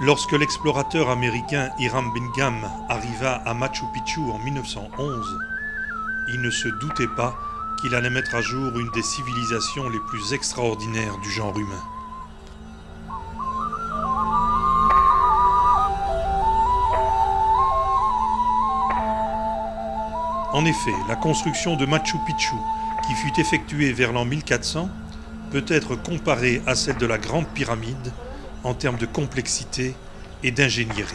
Lorsque l'explorateur américain Hiram Bingham arriva à Machu Picchu en 1911, il ne se doutait pas qu'il allait mettre à jour une des civilisations les plus extraordinaires du genre humain. En effet, la construction de Machu Picchu, qui fut effectuée vers l'an 1400, peut être comparée à celle de la Grande Pyramide en termes de complexité et d'ingénierie.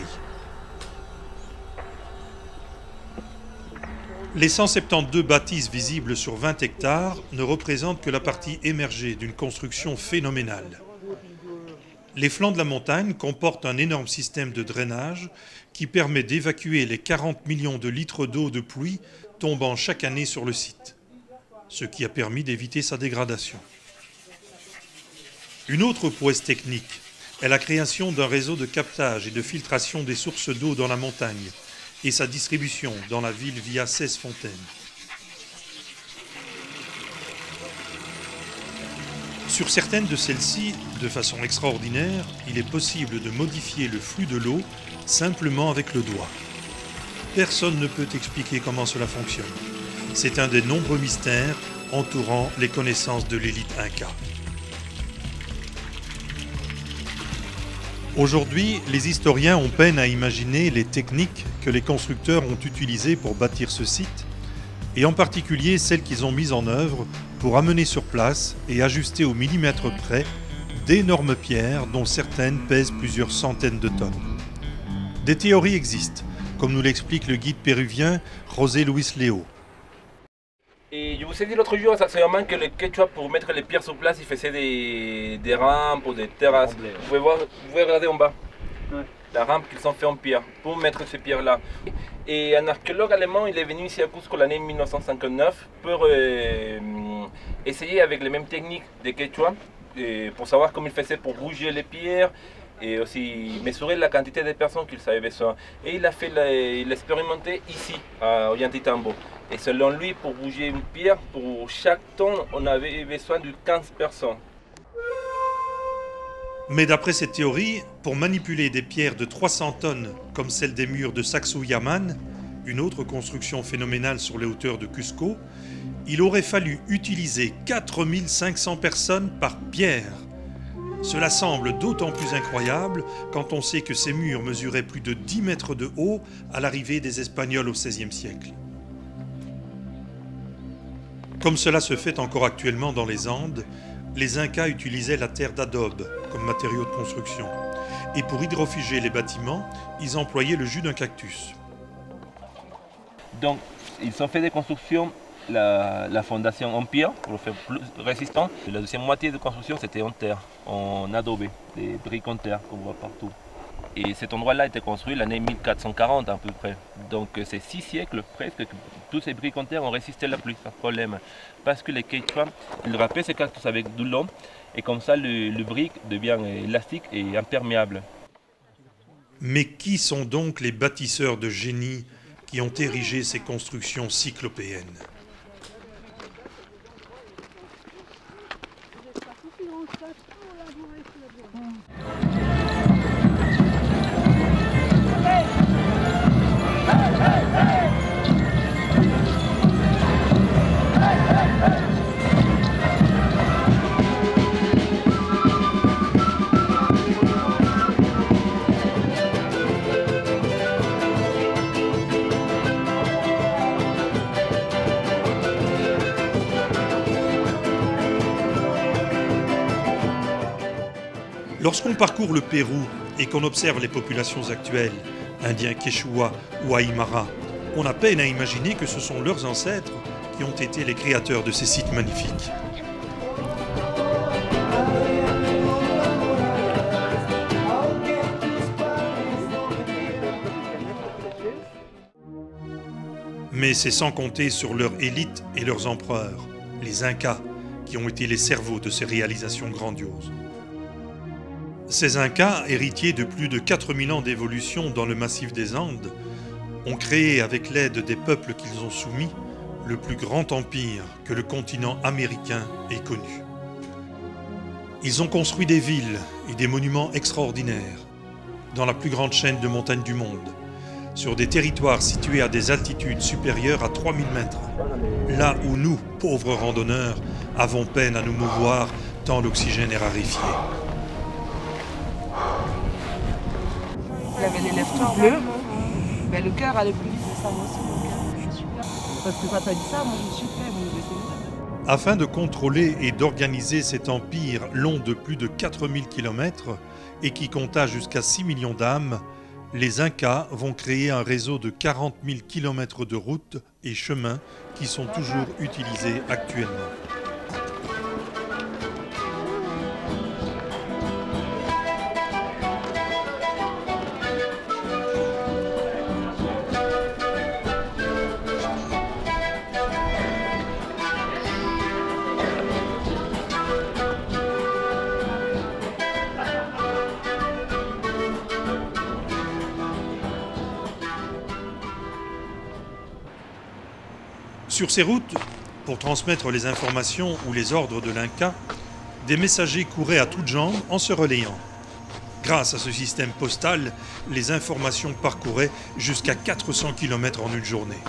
Les 172 bâtisses visibles sur 20 hectares ne représentent que la partie émergée d'une construction phénoménale. Les flancs de la montagne comportent un énorme système de drainage qui permet d'évacuer les 40 millions de litres d'eau de pluie tombant chaque année sur le site, ce qui a permis d'éviter sa dégradation. Une autre prouesse technique est la création d'un réseau de captage et de filtration des sources d'eau dans la montagne et sa distribution dans la ville via 16 fontaines. Sur certaines de celles-ci, de façon extraordinaire, il est possible de modifier le flux de l'eau simplement avec le doigt. Personne ne peut expliquer comment cela fonctionne. C'est un des nombreux mystères entourant les connaissances de l'élite Inca. Aujourd'hui, les historiens ont peine à imaginer les techniques que les constructeurs ont utilisées pour bâtir ce site, et en particulier celles qu'ils ont mises en œuvre pour amener sur place et ajuster au millimètre près d'énormes pierres dont certaines pèsent plusieurs centaines de tonnes. Des théories existent, comme nous l'explique le guide péruvien José Luis Leo. Et je vous ai dit l'autre jour, sûrement que le Quechua, pour mettre les pierres sur place, il faisait des rampes ou des terrasses. Vous pouvez regarder en bas, la rampe qu'ils ont fait en pierre pour mettre ces pierres-là. Et un archéologue allemand, il est venu ici à Cusco l'année 1959 pour essayer avec les mêmes techniques des Quechua, pour savoir comment il faisait pour bouger les pierres et aussi mesurer la quantité de personnes qu'il avait besoin. Et il a fait l'expérimenté ici, à Ollantaytambo. Et selon lui, pour bouger une pierre, pour chaque tonne, on avait besoin de 15 personnes. Mais d'après cette théorie, pour manipuler des pierres de 300 tonnes, comme celle des murs de Sacsayhuaman, une autre construction phénoménale sur les hauteurs de Cusco, il aurait fallu utiliser 4500 personnes par pierre. Cela semble d'autant plus incroyable quand on sait que ces murs mesuraient plus de 10 mètres de haut à l'arrivée des Espagnols au XVIe siècle. Comme cela se fait encore actuellement dans les Andes, les Incas utilisaient la terre d'adobe comme matériau de construction. Et pour hydrofuger les bâtiments, ils employaient le jus d'un cactus. Donc, ils ont fait des constructions, la fondation en pierre pour le faire plus résistant. La deuxième moitié de construction, c'était en terre, en adobe, des briques en terre qu'on voit partout. Et cet endroit-là a été construit l'année 1440 à peu près. Donc c'est 6 siècles presque que tous ces briques en terre ont résisté à la pluie, pas de problème. Parce que les Quechua, ils râpaient ces cactus avec de l'eau et comme ça le brique devient élastique et imperméable. Mais qui sont donc les bâtisseurs de génie qui ont érigé ces constructions cyclopéennes ? Lorsqu'on parcourt le Pérou et qu'on observe les populations actuelles, Indiens Quechua ou Aymara, on a peine à imaginer que ce sont leurs ancêtres qui ont été les créateurs de ces sites magnifiques. Mais c'est sans compter sur leur élite et leurs empereurs, les Incas, qui ont été les cerveaux de ces réalisations grandioses. Ces Incas, héritiers de plus de 4000 ans d'évolution dans le massif des Andes, ont créé avec l'aide des peuples qu'ils ont soumis le plus grand empire que le continent américain ait connu. Ils ont construit des villes et des monuments extraordinaires. dans la plus grande chaîne de montagnes du monde, sur des territoires situés à des altitudes supérieures à 3000 mètres, là où nous, pauvres randonneurs, avons peine à nous mouvoir tant l'oxygène est raréfié. Il avait les lèvres toutes bleues, mais le cœur allait plus vite. C'est ça, moi aussi, le cœur, je suis là. Parce que quand t'as dit ça, moi je me suis fait, vous me laissez. Afin de contrôler et d'organiser cet empire long de plus de 4000 km et qui compta jusqu'à 6 millions d'âmes, les Incas vont créer un réseau de 40 000 km de routes et chemins qui sont toujours utilisés actuellement. Sur ces routes, pour transmettre les informations ou les ordres de l'Inca, des messagers couraient à toutes jambes en se relayant. Grâce à ce système postal, les informations parcouraient jusqu'à 400 km en une journée.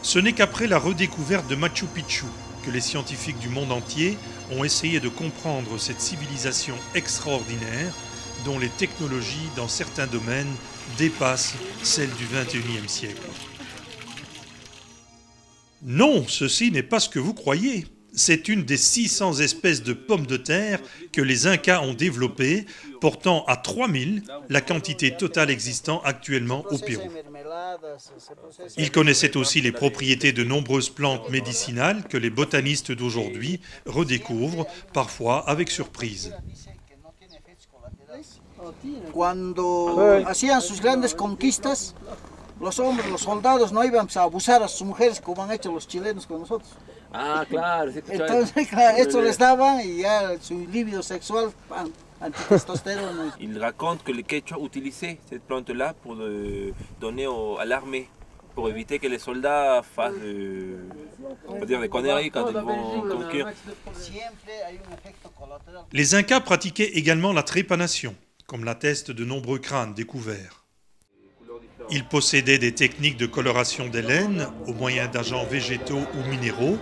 Ce n'est qu'après la redécouverte de Machu Picchu que les scientifiques du monde entier ont essayé de comprendre cette civilisation extraordinaire dont les technologies dans certains domaines dépassent celles du XXIe siècle. Non, ceci n'est pas ce que vous croyez. C'est une des 600 espèces de pommes de terre que les Incas ont développées, portant à 3000 la quantité totale existant actuellement au Pérou. Ils connaissaient aussi les propriétés de nombreuses plantes médicinales que les botanistes d'aujourd'hui redécouvrent, parfois avec surprise. Cuando hacían sus grandes conquistas, los hombres, los soldados no iban a abusar a sus mujeres como han hecho los chilenos con nosotros. Ah, claro. Entonces, claro, esto les daban y ya su libido sexual, antitestosterona. Il raconte que les Quechua utilisaient cette plante-là pour donner à l'armée, pour éviter que les soldats fassent des conneries quand ils vont conquérir. Les Incas pratiquaient également la trépanation, comme l'attestent de nombreux crânes découverts. Ils possédaient des techniques de coloration des laines au moyen d'agents végétaux ou minéraux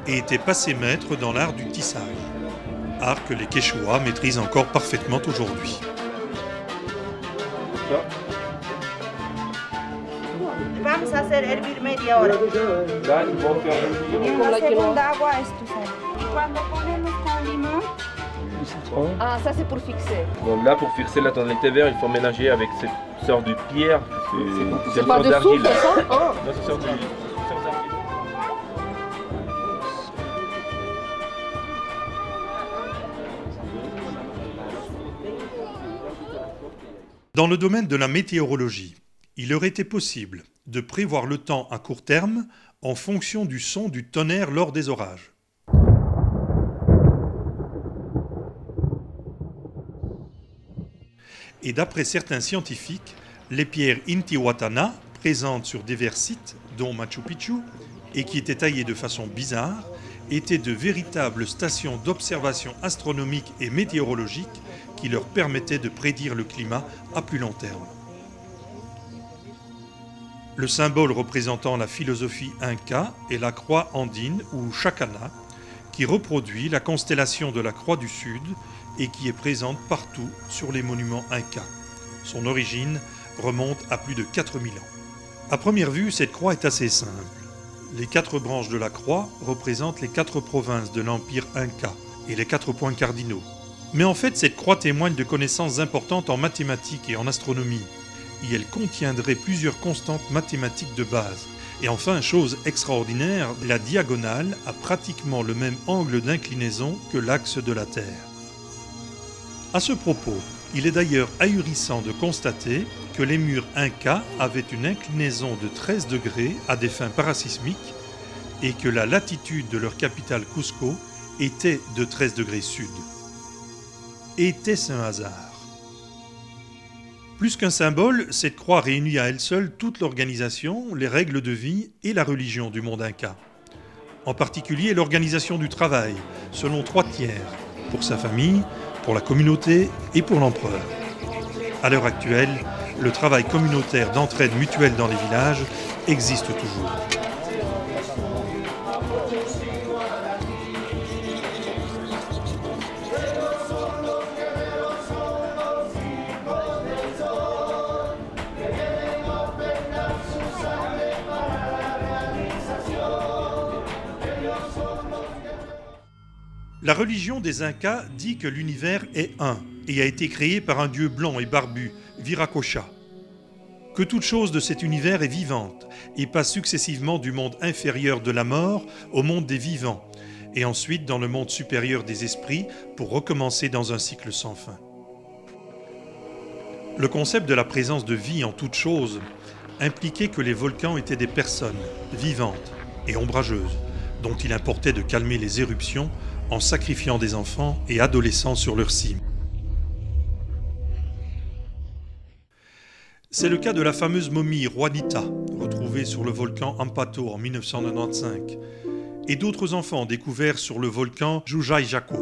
et étaient passés maîtres dans l'art du tissage, art que les Quechua maîtrisent encore parfaitement aujourd'hui. Vamos a hacer hervir media hora. En la segunda agua esto sale. Y cuando ponemos con limón. Ah, ça c'est pour fixer. Donc là, pour fixer la tonalité verte, il faut mélanger avec cette sorte de pierre. C'est une pas sorte de d'argile. soufre, ça? Oh. Non, c'est une sorte d'argile. Dans le domaine de la météorologie, il aurait été possible de prévoir le temps à court terme en fonction du son du tonnerre lors des orages. Et d'après certains scientifiques, les pierres Intihuatana, présentes sur divers sites, dont Machu Picchu, et qui étaient taillées de façon bizarre, étaient de véritables stations d'observation astronomique et météorologique qui leur permettaient de prédire le climat à plus long terme. Le symbole représentant la philosophie inca est la croix andine ou chacana, qui reproduit la constellation de la Croix du Sud et qui est présente partout sur les monuments incas. Son origine remonte à plus de 4000 ans. À première vue, cette croix est assez simple. Les 4 branches de la croix représentent les 4 provinces de l'Empire Inca et les 4 points cardinaux. Mais en fait, cette croix témoigne de connaissances importantes en mathématiques et en astronomie, et elle contiendrait plusieurs constantes mathématiques de base. Et enfin, chose extraordinaire, la diagonale a pratiquement le même angle d'inclinaison que l'axe de la Terre. À ce propos, il est d'ailleurs ahurissant de constater que les murs incas avaient une inclinaison de 13 degrés à des fins parasismiques et que la latitude de leur capitale Cusco était de 13 degrés sud. Était-ce un hasard? Plus qu'un symbole, cette croix réunit à elle seule toute l'organisation, les règles de vie et la religion du monde inca. en particulier l'organisation du travail, selon 3 tiers, pour sa famille, pour la communauté et pour l'empereur. À l'heure actuelle, le travail communautaire d'entraide mutuelle dans les villages existe toujours. La religion des Incas dit que l'univers est un et a été créé par un dieu blanc et barbu, Viracocha. Que toute chose de cet univers est vivante et passe successivement du monde inférieur de la mort au monde des vivants et ensuite dans le monde supérieur des esprits pour recommencer dans un cycle sans fin. Le concept de la présence de vie en toute chose impliquait que les volcans étaient des personnes vivantes et ombrageuses dont il importait de calmer les éruptions en sacrifiant des enfants et adolescents sur leur cime. C'est le cas de la fameuse momie Juanita, retrouvée sur le volcan Ampato en 1995, et d'autres enfants découverts sur le volcan Jujayjaco.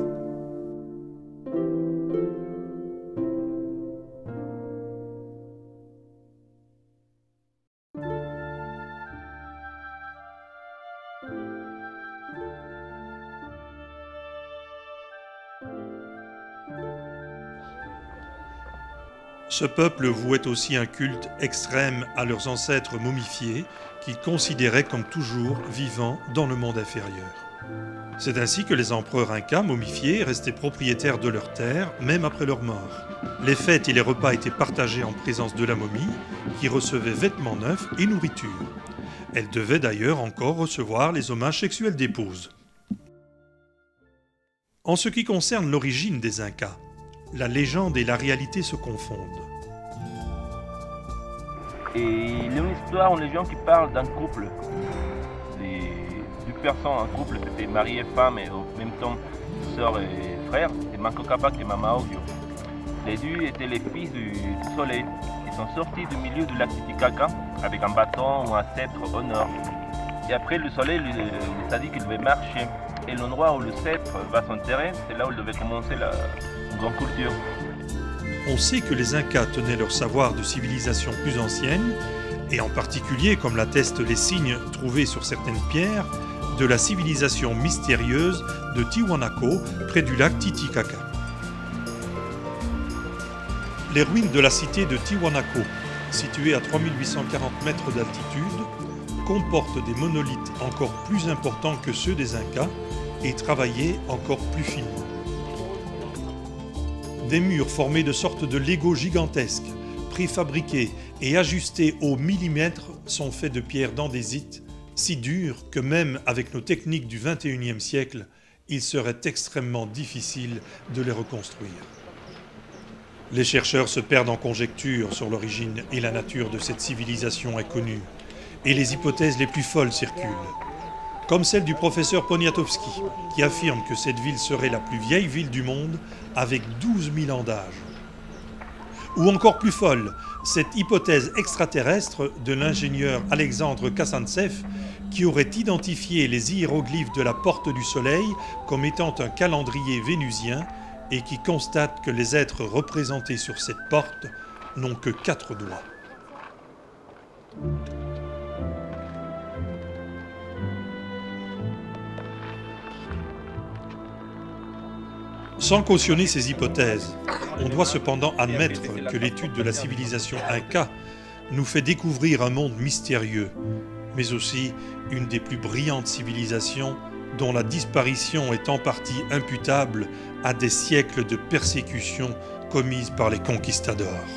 Ce peuple vouait aussi un culte extrême à leurs ancêtres momifiés, qu'ils considéraient comme toujours vivants dans le monde inférieur. C'est ainsi que les empereurs incas momifiés restaient propriétaires de leurs terres, même après leur mort. Les fêtes et les repas étaient partagés en présence de la momie, qui recevait vêtements neufs et nourriture. Elle devait d'ailleurs encore recevoir les hommages sexuels d'épouse. En ce qui concerne l'origine des Incas, la légende et la réalité se confondent. Et il y a une histoire, une légende qui parle d'un couple. Deux personnes, un couple, c'était mari et femme et en même temps sœur et frère. C'était Manco Cápac et Mama Odio. Les deux étaient les fils du soleil. Ils sont sortis du milieu du lac Titicaca avec un bâton ou un sceptre au nord. Et après le soleil il a dit qu'il devait marcher. Et l'endroit où le sceptre va s'enterrer, c'est là où il devait commencer la grande culture. On sait que les Incas tenaient leur savoir de civilisation plus ancienne, et en particulier, comme l'attestent les signes trouvés sur certaines pierres, de la civilisation mystérieuse de Tiwanaku, près du lac Titicaca. Les ruines de la cité de Tiwanaku, située à 3840 mètres d'altitude, comportent des monolithes encore plus importants que ceux des Incas et travaillés encore plus finement. Des murs formés de sortes de Lego gigantesques, préfabriqués et ajustés au millimètre, sont faits de pierres d'andésite, si dures que même avec nos techniques du XXIe siècle, il serait extrêmement difficile de les reconstruire. Les chercheurs se perdent en conjectures sur l'origine et la nature de cette civilisation inconnue, et les hypothèses les plus folles circulent. Comme celle du professeur Poniatowski, qui affirme que cette ville serait la plus vieille ville du monde avec 12 000 ans d'âge. Ou encore plus folle, cette hypothèse extraterrestre de l'ingénieur Alexandre Kassantsev, qui aurait identifié les hiéroglyphes de la Porte du Soleil comme étant un calendrier vénusien et qui constate que les êtres représentés sur cette porte n'ont que 4 doigts. Sans cautionner ces hypothèses, on doit cependant admettre que l'étude de la civilisation Inca nous fait découvrir un monde mystérieux, mais aussi une des plus brillantes civilisations dont la disparition est en partie imputable à des siècles de persécutions commises par les conquistadors.